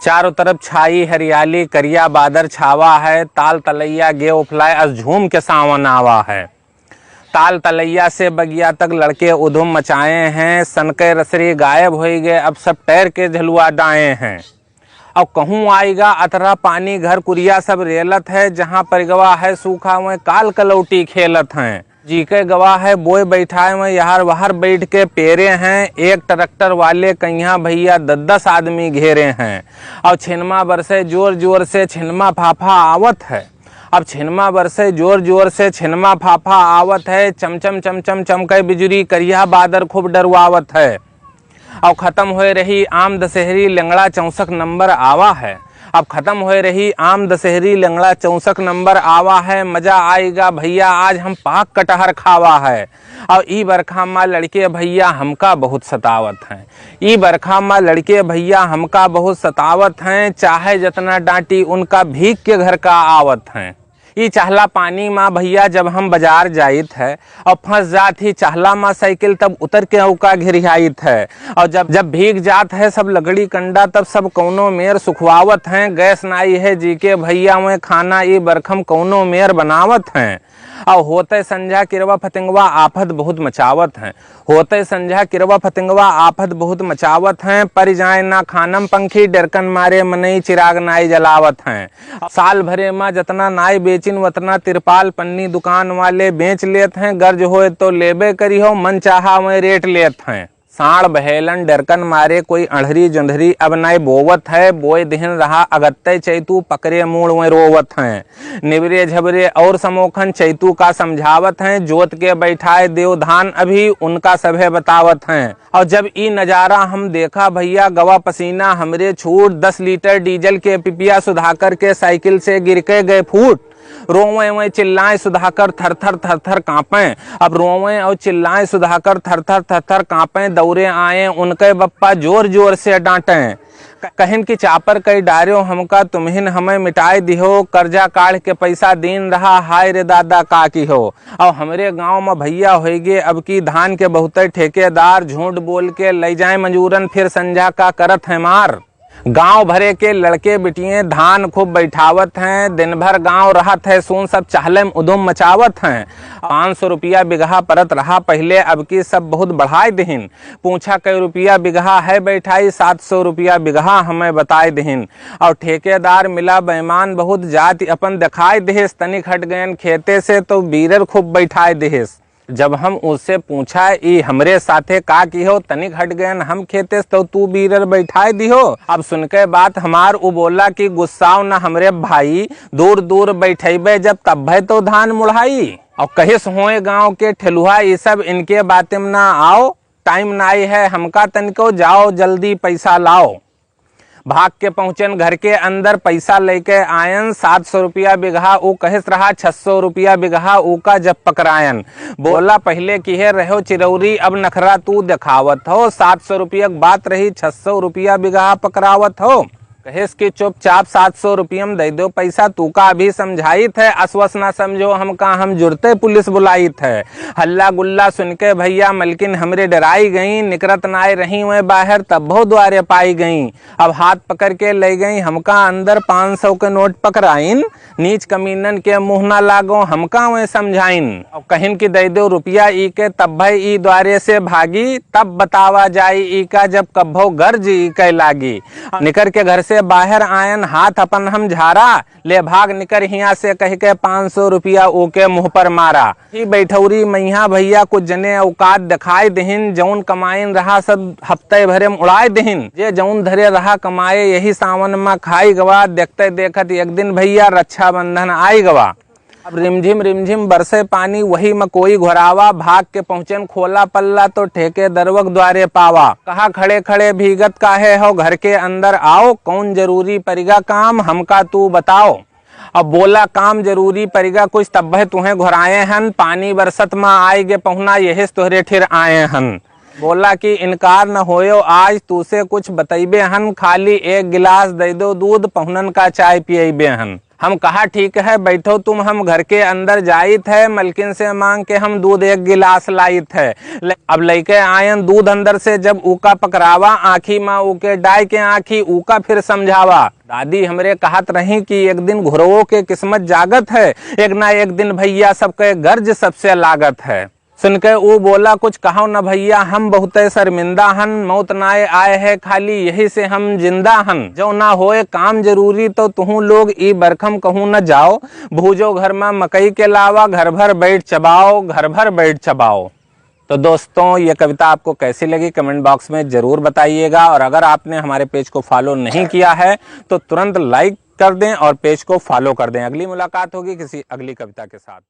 चारों तरफ छाई हरियाली, करिया बादर छावा है। ताल तलैया गे उफलाए अस झूम के सावन आवा है। ताल तलैया से बगिया तक लड़के उधुम मचाए हैं। सन के रसरी गायब हो गए, अब सब टैर के झलुआ डाए हैं। अब कहूँ आएगा अतरा पानी, घर कुरिया सब रेलत है। जहाँ पर गवा है सूखा में काल कलौटी खेलत हैं। जी के गवाह है बोए बैठाए में यार बाहर बैठ के पेरे हैं। एक ट्रैक्टर वाले कहिया भैया 10-10 आदमी घेरे हैं। और छिनमा बरसे जोर जोर से छिनमा फाफा आवत है। अब छिनमा बरसे जोर जोर से छिनमा फाफा आवत है। चमचम चमचम चमके बिजुरी, करिया बादर खूब डरवावत है। अब खत्म हो रही आम दशहरी, लंगड़ा 64 नंबर आवा है। अब खत्म हो रही आम दशहरी, लंगड़ा 64 नंबर आवा है। मजा आएगा भैया आज हम पाक कटहर खावा है। और ई बरखा माँ लड़के भैया हमका बहुत सतावत हैं। ई बरखा माँ लड़के भैया हमका बहुत सतावत हैं। चाहे जितना डांटी उनका भीग के घर का आवत हैं। ई चाहला पानी माँ भैया जब हम बाजार जाइत है और फंस जात ही चाहला माँ साइकिल, तब उतर के औका घिरियाइत है। और जब भीग जात है सब लगड़ी कंडा, तब सब कौनो मेर सुखवावत हैं। गैस नाई है जी के भैया में खाना ई बरखम कौनो मेर बनावत हैं। और होते संझा किरवा फतिंगवा आफत बहुत मचावत हैं। होते संझा किरवा फतिंगवा आफत बहुत मचावत हैं। पर जाए ना खानम पंखी, डरकन मारे मनई चिराग नाई जलावत हैं। साल भरे माँ जितना नाई बेचिन वतना तिरपाल पन्नी दुकान वाले बेच लेत हैं। गर्ज होए तो लेबे करी हो, मन चाहा में रेट लेत हैं। साढ़ बहेलन डरकन मारे कोई अढ़री जुंधरी अब नाई बोवत है। बोए दिन रहा अगत्ते चैतू, पकड़े मूड़ में रोवत हैं। निवरे झबरे और समोखन चैतू का समझावत हैं। जोत के बैठाए देवधान अभी उनका सभे बतावत हैं। और जब ई नजारा हम देखा भैया गवा पसीना हमरे छूट। 10 लीटर डीजल के पिपिया सुधाकर के साइकिल से गिर के गए फूट। रोवें वे चिल्लाएं सुधाकर थर थर कांपें। अब रोवें और चिल्लाएं सुधाकर थर थर कांपें। दौड़े आए उनके बप्पा जोर जोर से डांटें। कहिन की चापर कई डार्यो हमका, तुम्हिन हमें मिटाई दिहो। कर्जा काढ़ के पैसा दीन रहा, हाय रे दादा का की हो। और हमरे गांव में भैया होइगे अब की धान के बहुते ठेकेदार। झूठ बोल के ले जाए मजूरन, फिर संझा का करत है मार। गांव भरे के लड़के बिटिए धान खूब बैठावत हैं। दिन भर गांव रहत है सुन, सब चाहले में उधम मचावत हैं। 500 रुपया बिगहा परत रहा पहले, अब की सब बहुत बढ़ाए दहिन। पूछा कई रुपया बिगहा है बैठाई, 700 रुपया बिगहा हमें बताए दहिन। और ठेकेदार मिला बेईमान बहुत, जाति अपन दिखाई देहिस। तनिक हट गयन खेते से तो बीरर खूब बैठाए देहिस। जब हम उससे पूछा ई हमरे साथे का की हो, तनिक हट गयन हम खेते तो तू बीरर बैठाए दी हो। अब सुनके बात हमार उ बोला कि गुस्साओ न हमरे भाई, दूर दूर बैठेबे जब तब है तो धान मुढ़ाई। और कहिस होए गांव के ठेलुहा ये सब इनके बातें में ना आओ। टाइम नाई है हमका तनिको, जाओ जल्दी पैसा लाओ। भाग के पहुंचन घर के अंदर, पैसा लेके आयन। 700 रुपया बिगहा ऊ कहिस रहा, 600 रुपया बिगहा ऊ का जब पकड़ायन। बोला पहले किहे रहो चिरौरी, अब नखरा तू दिखावत हो। 700 रुपया बात रही, 600 रुपया बिगहा पकड़ावत हो। कहिस कि चुपचाप 700 रुपया में दे दो पैसा, तू का अभी समझाइत है। असवस ना समझो हमका, हम जुड़ते पुलिस बुलाइत है। हल्ला गुल्ला सुन के भैया मलकिन हमरे डराई गई। निकरत नाय रही वह बाहर, तब बहु द्वारे पाई गई। अब हाथ पकड़ के ले गई हमका अंदर, 500 के नोट पकड़ाइन। नीच कमीनन के मुंह ना लागो हमका वह समझाइन। अब कहिन की दे दो रुपया ई के, तब भाई ई द्वारे से भागी। तब बतावा जाई ई का जब कब्भो गर्ज ई के लागी। निकर के घर से बाहर आयन, हाथ अपन हम झारा। ले भाग निकर हिया से कह के 500 रुपया ओके मुंह पर मारा। ही बैठौरी मैया भैया कुछ जने औकात दिखाई दहिन। जौन कमाइन रहा सब हफ्ते भरे में उड़ाए दहिन। जे जौन धरे रहा कमाए यही सावन में खाई गवा। देखते देखत एक दिन भैया रक्षाबंधन आई गवा। अब रिमझिम बरसे पानी, वही में कोई घोरावा। भाग के पहुंचन खोला पल्ला तो ठेके दरवक द्वारे पावा। कहा खड़े खड़े भीगत काहे हो, घर के अंदर आओ। कौन जरूरी परिगा काम हमका तू बताओ। अब बोला काम जरूरी परिगा कुछ, तब है तुम्हें घोराए हन। पानी बरसत में आएगे पहुना, यही तोहरे ठिर आए हन। बोला कि इनकार न होयो आज, तू से कुछ बतैबे हन। खाली एक गिलास दे दो दूध, पहुनन का चाय पियबे हन। हम कहा ठीक है बैठो तुम, हम घर के अंदर जाइत है, मलकिन से मांग के हम दूध 1 गिलास लाइत है। अब लेके आयन दूध अंदर से, जब ऊका पकड़ावा आँखी माँ ऊके डाय के आँखी ऊका फिर समझावा। दादी हमरे कहत रही कि एक दिन घुरवो के किस्मत जागत है, एक ना एक दिन भैया सबके गर्ज सबसे लागत है। सुनके वो बोला कुछ कहो न भैया, हम बहुत शर्मिंदा हन, मौत नाए आए है खाली यही से हम जिंदा हन। जो ना होए काम जरूरी तो तुहू लोग ई बरखम कहूँ न जाओ, भूजो घर में मकई के लावा, घर भर बैठ चबाओ, घर भर बैठ चबाओ। तो दोस्तों ये कविता आपको कैसी लगी कमेंट बॉक्स में जरूर बताइएगा, और अगर आपने हमारे पेज को फॉलो नहीं किया है तो तुरंत लाइक कर दें और पेज को फॉलो कर दें। अगली मुलाकात होगी किसी अगली कविता के साथ।